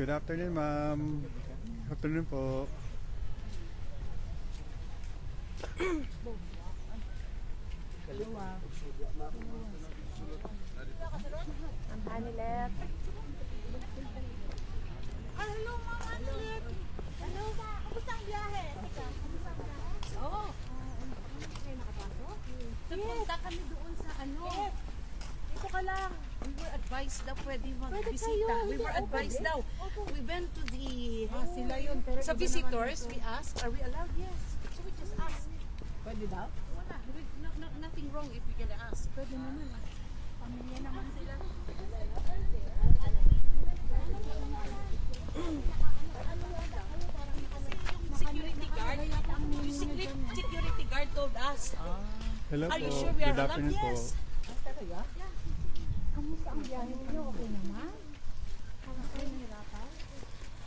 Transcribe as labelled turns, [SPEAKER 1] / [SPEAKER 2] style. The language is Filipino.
[SPEAKER 1] Good afternoon, ma'am. Good afternoon po.
[SPEAKER 2] Ang Hanilet.
[SPEAKER 3] Hello, Mama Hanilet. Hello, Ma. Kumusta ang biyahe? Oo. Kayo nakapasok? Napunta kami doon sa ano. Dito ka lang. We were advised daw pwede magbisita. We were advised daw. We went to the... sila yun. Sa visitors, we asked, are we allowed? Yes. So we just asked. Pwede daw? Wala. Nothing wrong if we can ask. Pwede naman. Pamilya naman sila. Security guard, yung security guard told us.
[SPEAKER 1] Hello
[SPEAKER 3] Are
[SPEAKER 1] po.
[SPEAKER 3] you sure we are
[SPEAKER 1] Good
[SPEAKER 3] allowed?
[SPEAKER 1] afternoon po.
[SPEAKER 3] Yes. Talaga? Kamusta ang biyahe niyo? Okay naman?